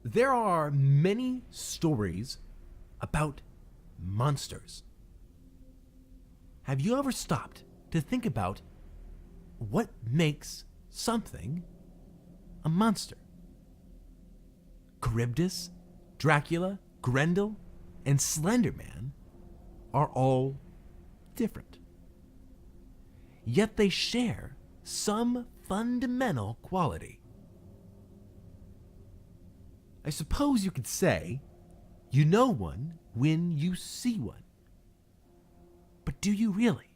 There are many stories about monsters. Have you ever stopped to think about what makes something a monster? Charybdis, Dracula, Grendel, and Slender Man are all different. Yet they share some fundamental quality. I suppose you could say you know one when you see one. But do you really?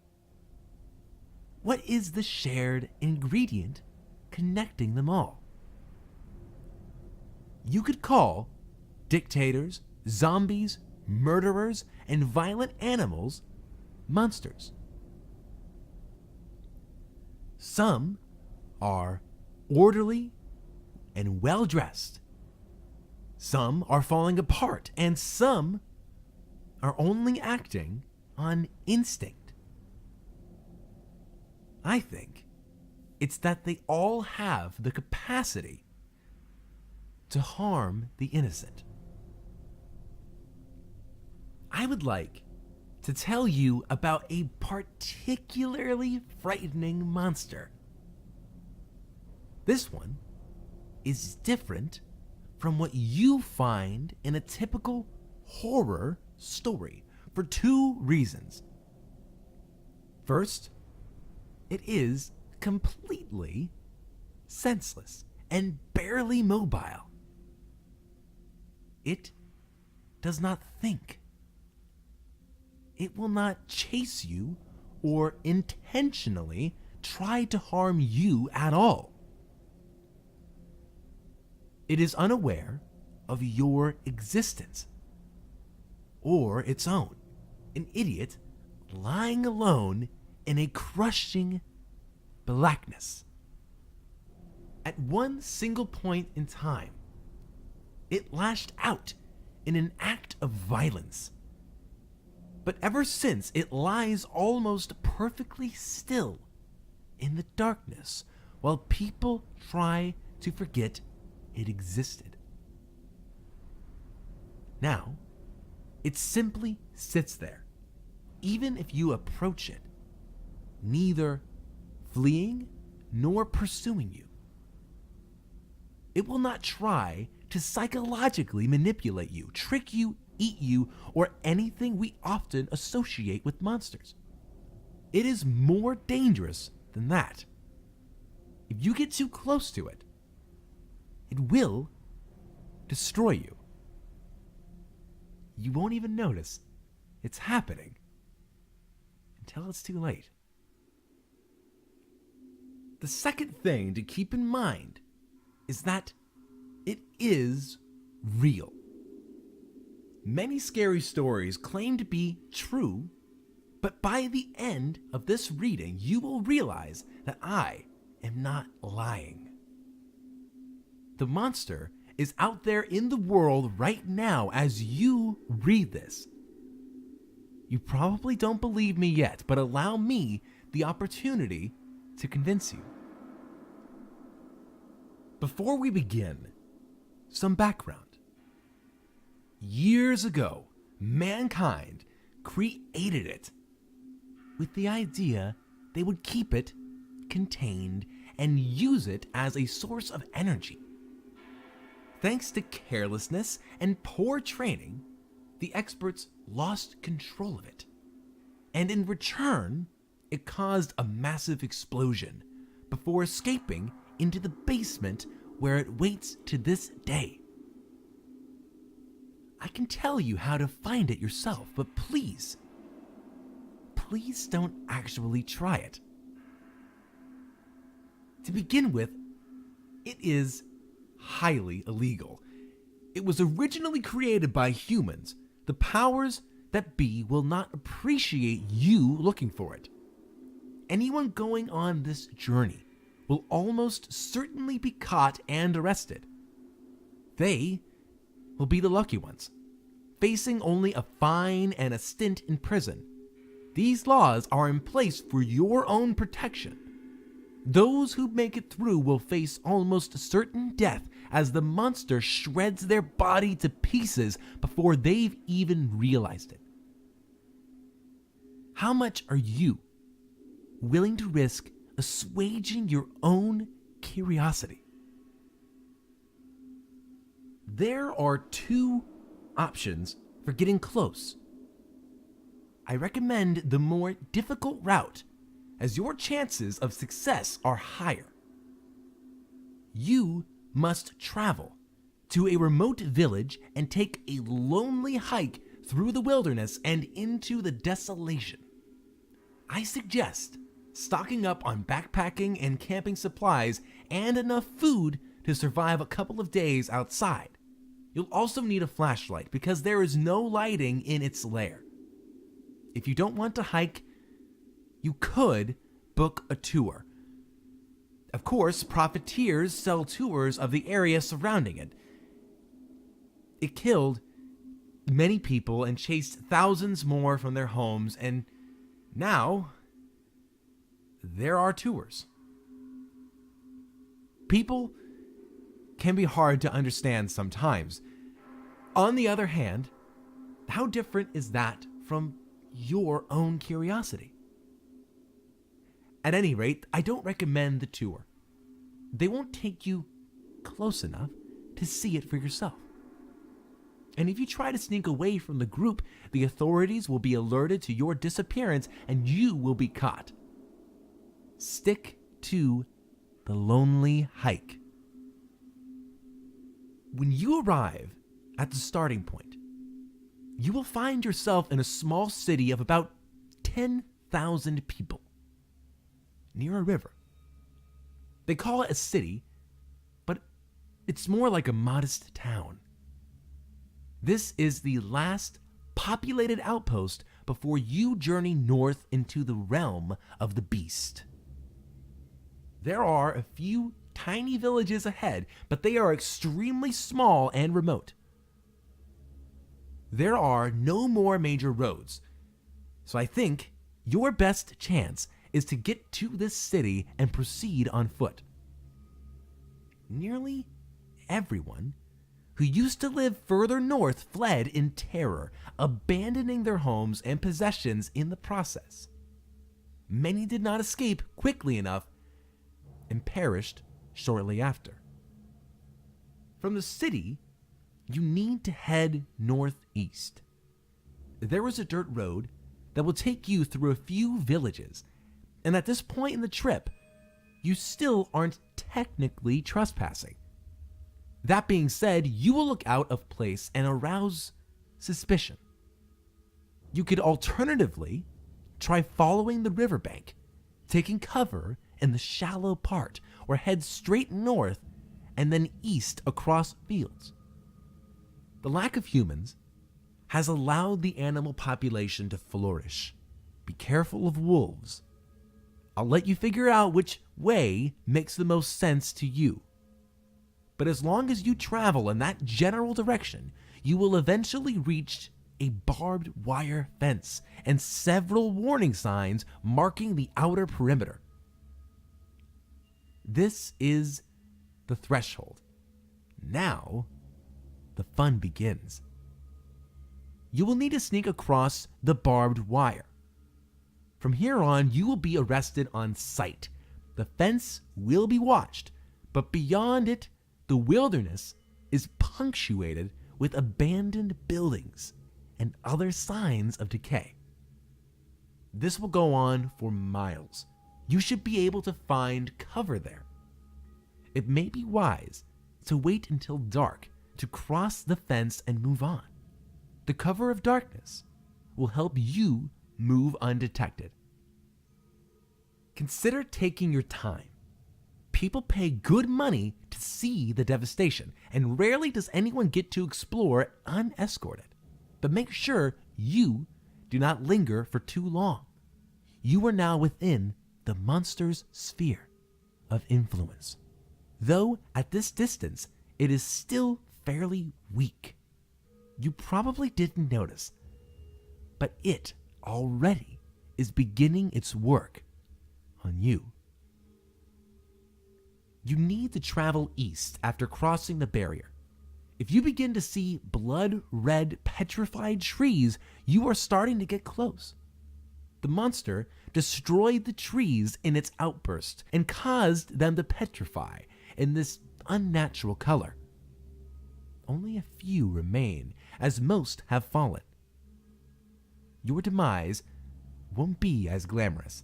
What is the shared ingredient connecting them all? You could call dictators, zombies, murderers, and violent animals monsters. Some are orderly and well-dressed. Some are falling apart, and some are only acting on instinct. I think it's that they all have the capacity to harm the innocent. I would like to tell you about a particularly frightening monster. This one is different from what you find in a typical horror story for two reasons. First, it is completely senseless and barely mobile. It does not think. It will not chase you or intentionally try to harm you at all. It is unaware of your existence or its own. An idiot lying alone in a crushing blackness. At one single point in time, it lashed out in an act of violence. But ever since, it lies almost perfectly still in the darkness while people try to forget it existed. Now, it simply sits there, even if you approach it, neither fleeing nor pursuing you. It will not try to psychologically manipulate you, trick you, eat you, or anything we often associate with monsters. It is more dangerous than that. If you get too close to it, it will destroy you. You won't even notice it's happening until it's too late. The second thing to keep in mind is that it is real. Many scary stories claim to be true, but by the end of this reading, you will realize that I am not lying. The monster is out there in the world right now as you read this. You probably don't believe me yet, but allow me the opportunity to convince you. Before we begin, some background. Years ago, mankind created it with the idea they would keep it contained and use it as a source of energy. Thanks to carelessness and poor training, the experts lost control of it. And in return, it caused a massive explosion before escaping into the basement where it waits to this day. I can tell you how to find it yourself, but please don't actually try it. To begin with, it is highly illegal. It was originally created by humans. The powers that be will not appreciate you looking for it. Anyone going on this journey will almost certainly be caught and arrested. They will be the lucky ones, facing only a fine and a stint in prison. These laws are in place for your own protection. Those who make it through will face almost certain death as the monster shreds their body to pieces before they've even realized it. How much are you willing to risk assuaging your own curiosity? There are two options for getting close. I recommend the more difficult route, as your chances of success are higher. You must travel to a remote village and take a lonely hike through the wilderness and into the desolation. I suggest stocking up on backpacking and camping supplies and enough food to survive a couple of days outside. You'll also need a flashlight because there is no lighting in its lair. If you don't want to hike, you could book a tour. Of course, profiteers sell tours of the area surrounding it. It killed many people and chased thousands more from their homes, and now there are tours. People can be hard to understand sometimes. On the other hand, how different is that from your own curiosity? At any rate, I don't recommend the tour. They won't take you close enough to see it for yourself. And if you try to sneak away from the group, the authorities will be alerted to your disappearance and you will be caught. Stick to the lonely hike. When you arrive at the starting point, you will find yourself in a small city of about 10,000 people near a river. They call it a city, but it's more like a modest town. This is the last populated outpost before you journey north into the realm of the beast. There are a few tiny villages ahead, but they are extremely small and remote. There are no more major roads, so I think your best chance is to get to this city and proceed on foot. Nearly everyone who used to live further north fled in terror, abandoning their homes and possessions in the process. Many did not escape quickly enough and perished shortly after. From the city, you need to head northeast. There is a dirt road that will take you through a few villages, and at this point in the trip, you still aren't technically trespassing. That being said, you will look out of place and arouse suspicion. You could alternatively try following the riverbank, taking cover in the shallow part, or head straight north and then east across fields. The lack of humans has allowed the animal population to flourish. Be careful of wolves. I'll let you figure out which way makes the most sense to you. But as long as you travel in that general direction, you will eventually reach a barbed wire fence and several warning signs marking the outer perimeter. This is the threshold. Now, the fun begins. You will need to sneak across the barbed wire. From here on, you will be arrested on sight. The fence will be watched, but beyond it, the wilderness is punctuated with abandoned buildings and other signs of decay. This will go on for miles. You should be able to find cover there. It may be wise to wait until dark to cross the fence and move on. The cover of darkness will help you move undetected. Consider taking your time. People pay good money to see the devastation, and rarely does anyone get to explore unescorted. But make sure you do not linger for too long. You are now within the monster's sphere of influence. Though at this distance, it is still fairly weak. You probably didn't notice, but it already is beginning its work on you. You need to travel east after crossing the barrier. If you begin to see blood-red petrified trees, you are starting to get close. The monster destroyed the trees in its outburst and caused them to petrify in this unnatural color. Only a few remain, as most have fallen. Your demise won't be as glamorous.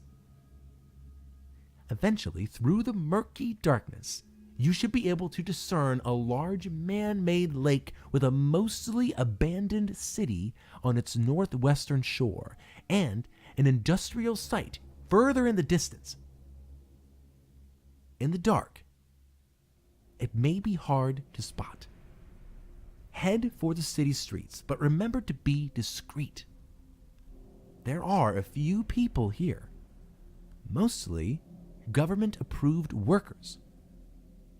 Eventually, through the murky darkness, you should be able to discern a large man-made lake with a mostly abandoned city on its northwestern shore and an industrial site further in the distance. In the dark, it may be hard to spot. Head for the city streets, but remember to be discreet. There are a few people here, mostly government-approved workers.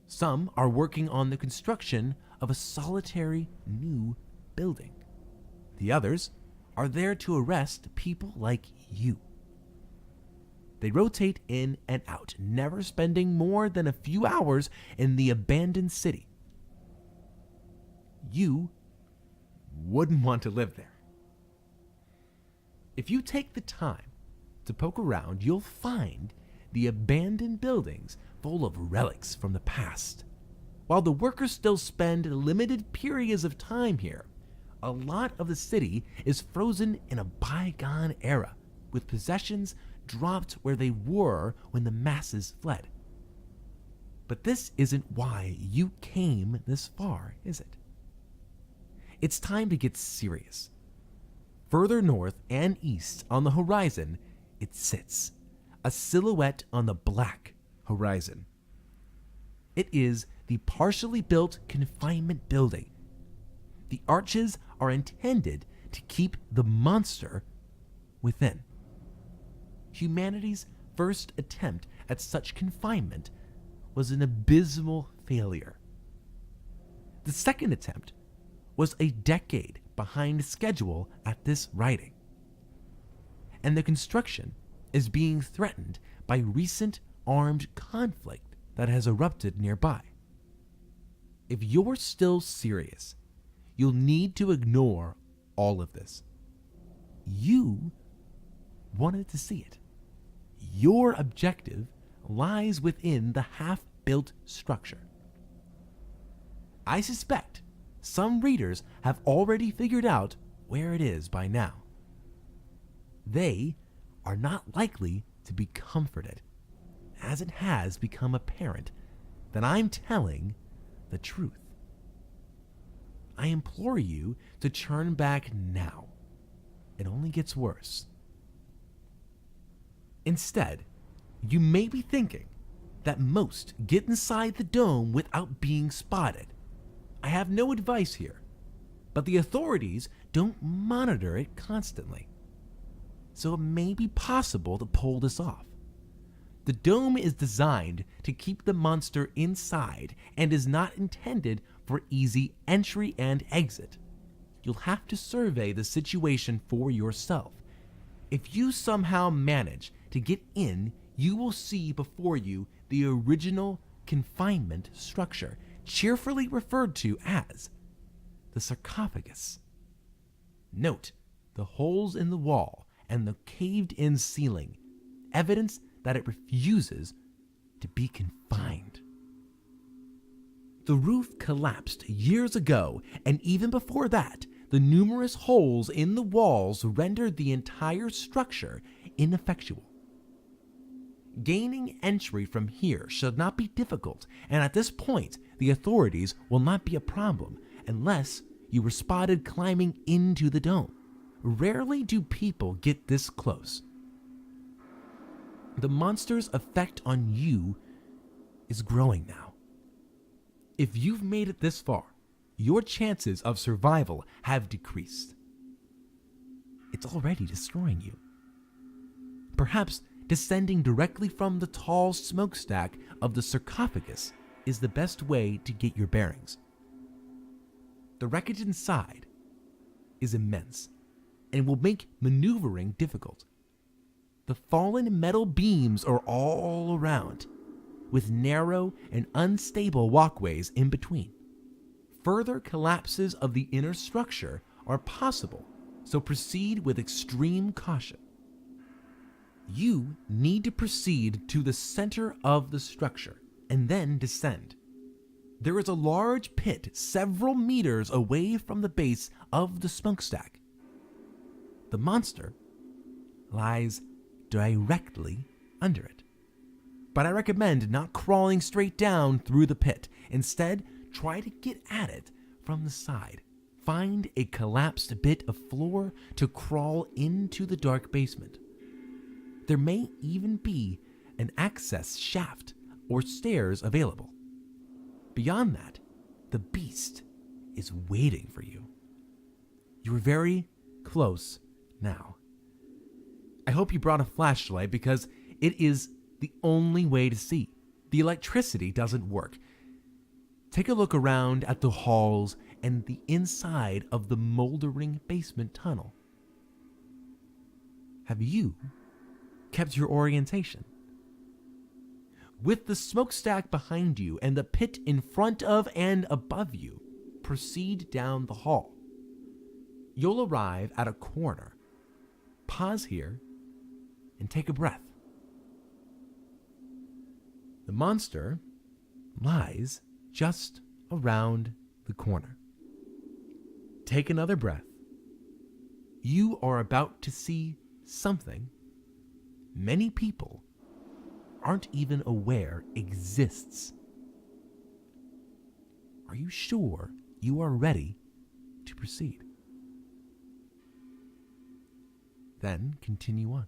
Some are working on the construction of a solitary new building. The others are there to arrest people like you. They rotate in and out, never spending more than a few hours in the abandoned city. You wouldn't want to live there. If you take the time to poke around, you'll find the abandoned buildings full of relics from the past. While the workers still spend limited periods of time here, a lot of the city is frozen in a bygone era, with possessions dropped where they were when the masses fled. But this isn't why you came this far, is it? It's time to get serious. Further north and east on the horizon, it sits, a silhouette on the black horizon. It is the partially built confinement building. The arches are intended to keep the monster within. Humanity's first attempt at such confinement was an abysmal failure. The second attempt was a decade behind schedule at this writing, and the construction is being threatened by recent armed conflict that has erupted nearby. If you're still serious, you'll need to ignore all of this. You wanted to see it. Your objective lies within the half-built structure. I suspect some readers have already figured out where it is by now. They are not likely to be comforted, as it has become apparent that I'm telling the truth. I implore you to turn back now. It only gets worse. Instead, you may be thinking that most get inside the dome without being spotted. I have no advice here, but the authorities don't monitor it constantly, so it may be possible to pull this off. The dome is designed to keep the monster inside and is not intended for easy entry and exit. You'll have to survey the situation for yourself. If you somehow manage to get in, you will see before you the original confinement structure, cheerfully referred to as the sarcophagus. Note the holes in the wall and the caved-in ceiling, evidence that it refuses to be confined. The roof collapsed years ago, and even before that, the numerous holes in the walls rendered the entire structure ineffectual. Gaining entry from here should not be difficult, and at this point, the authorities will not be a problem unless you were spotted climbing into the dome. Rarely do people get this close. The monster's effect on you is growing now. If you've made it this far, your chances of survival have decreased. It's already destroying you. Perhaps descending directly from the tall smokestack of the sarcophagus is the best way to get your bearings. The wreckage inside is immense and will make maneuvering difficult. The fallen metal beams are all around. with narrow and unstable walkways in between. Further collapses of the inner structure are possible, so proceed with extreme caution. You need to proceed to the center of the structure and then descend. There is a large pit several meters away from the base of the smokestack. The monster lies directly under it. But I recommend not crawling straight down through the pit. Instead, try to get at it from the side. Find a collapsed bit of floor to crawl into the dark basement. There may even be an access shaft or stairs available. Beyond that, the beast is waiting for you. You're very close now. I hope you brought a flashlight because it is the only way to see. The electricity doesn't work. Take a look around at the halls and the inside of the moldering basement tunnel. Have you kept your orientation? With the smokestack behind you and the pit in front of and above you, proceed down the hall. You'll arrive at a corner. Pause here and take a breath. The monster lies just around the corner. Take another breath. You are about to see something many people aren't even aware exists. Are you sure you are ready to proceed? Then continue on.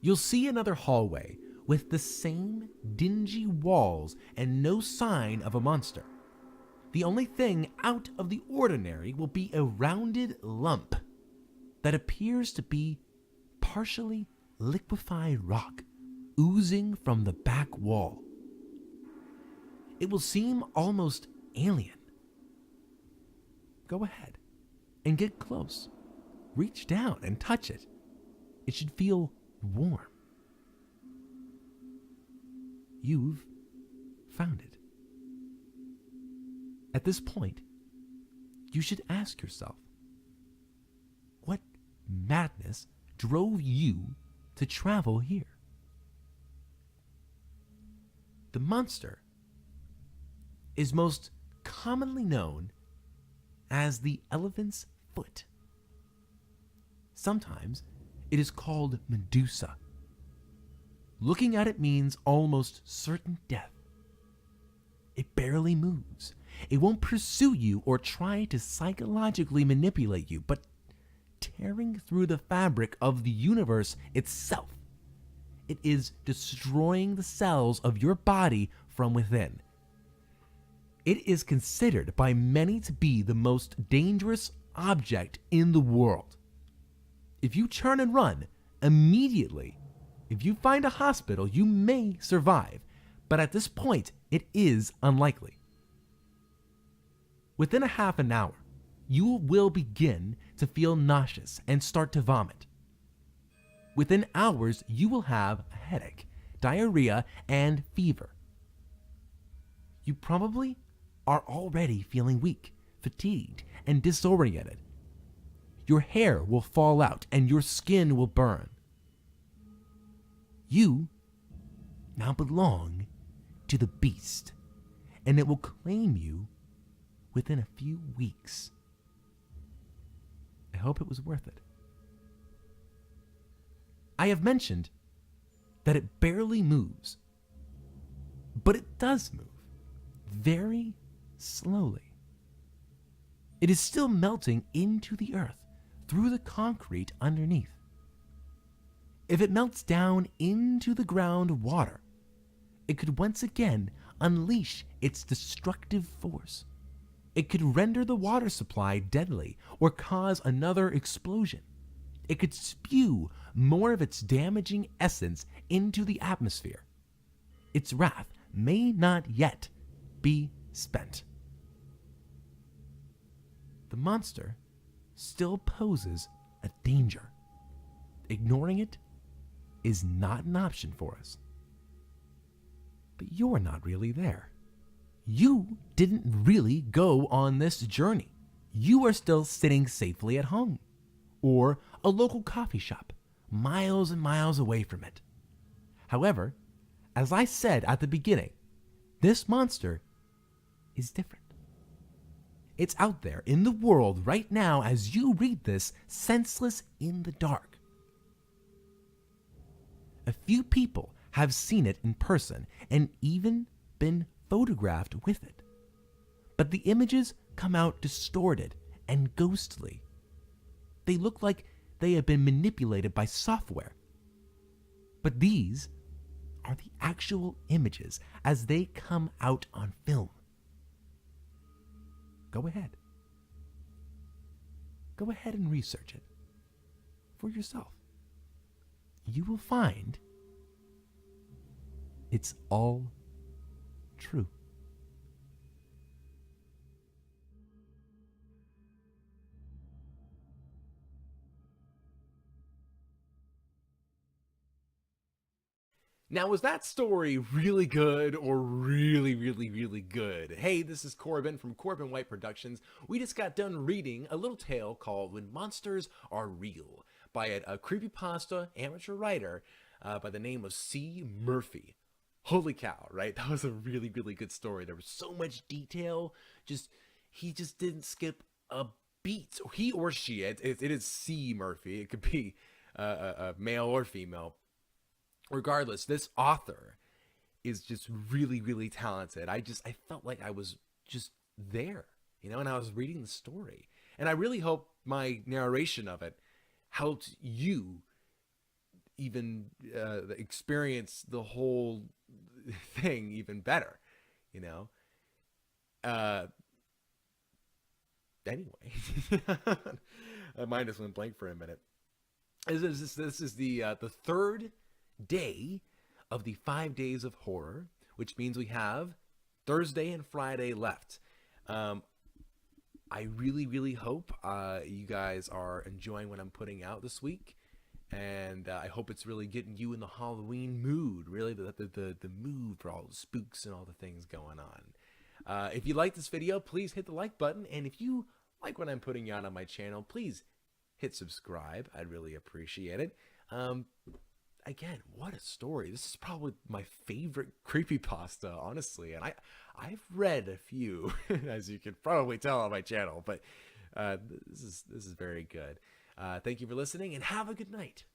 You'll see another hallway with the same dingy walls and no sign of a monster. The only thing out of the ordinary will be a rounded lump that appears to be partially liquefied rock oozing from the back wall. It will seem almost alien. Go ahead and get close. Reach down and touch it. It should feel warm. You've found it. At this point, you should ask yourself, what madness drove you to travel here? The monster is most commonly known as the elephant's foot. Sometimes it is called Medusa. Looking at it means almost certain death. It barely moves. It won't pursue you or try to psychologically manipulate you, but tearing through the fabric of the universe itself, it is destroying the cells of your body from within. It is considered by many to be the most dangerous object in the world. If you turn and run, immediately, if you find a hospital, you may survive, but at this point, it is unlikely. Within a half an hour, you will begin to feel nauseous and start to vomit. Within hours, you will have a headache, diarrhea, and fever. You probably are already feeling weak, fatigued, and disoriented. Your hair will fall out and your skin will burn. You now belong to the beast, and it will claim you within a few weeks. I hope it was worth it. I have mentioned that it barely moves, but it does move very slowly. It is still melting into the earth through the concrete underneath. If it melts down into the groundwater, it could once again unleash its destructive force. It could render the water supply deadly or cause another explosion. It could spew more of its damaging essence into the atmosphere. Its wrath may not yet be spent. The monster still poses a danger. Ignoring it is not an option for us. But you're not really there. You didn't really go on this journey. You are still sitting safely at home or a local coffee shop, miles and miles away from it. However, as I said at the beginning, this monster is different. It's out there in the world right now as you read this, senseless in the dark. A few people have seen it in person and even been photographed with it. But the images come out distorted and ghostly. They look like they have been manipulated by software. But these are the actual images as they come out on film. Go ahead. Go ahead and research it for yourself. You will find it's all true. Now, was that story really good or really, really, really good? Hey, this is Corbin from Corbin White Productions. We just got done reading a little tale called When Monsters Are Real by a creepypasta amateur writer by the name of C. Murphy. Holy cow, right? That was a really, really good story. There was so much detail. He just didn't skip a beat. He or she, it is C. Murphy. It could be a male or female. Regardless, this author is just really, really talented. I felt like I was just there, and I was reading the story. And I really hope my narration of it helped you even experience the whole thing even better, Anyway, my mind just went blank for a minute. This is the third day of the 5 days of horror, which means we have Thursday and Friday left. I really, really hope you guys are enjoying what I'm putting out this week, and I hope it's really getting you in the Halloween mood, really the mood for all the spooks and all the things going on. If you like this video, please hit the like button, and if you like what I'm putting out on my channel, please hit subscribe. I'd really appreciate it. Again, what a story. This is probably my favorite creepypasta, honestly. And I've read a few, as you can probably tell on my channel, but this is very good. Thank you for listening, and have a good night.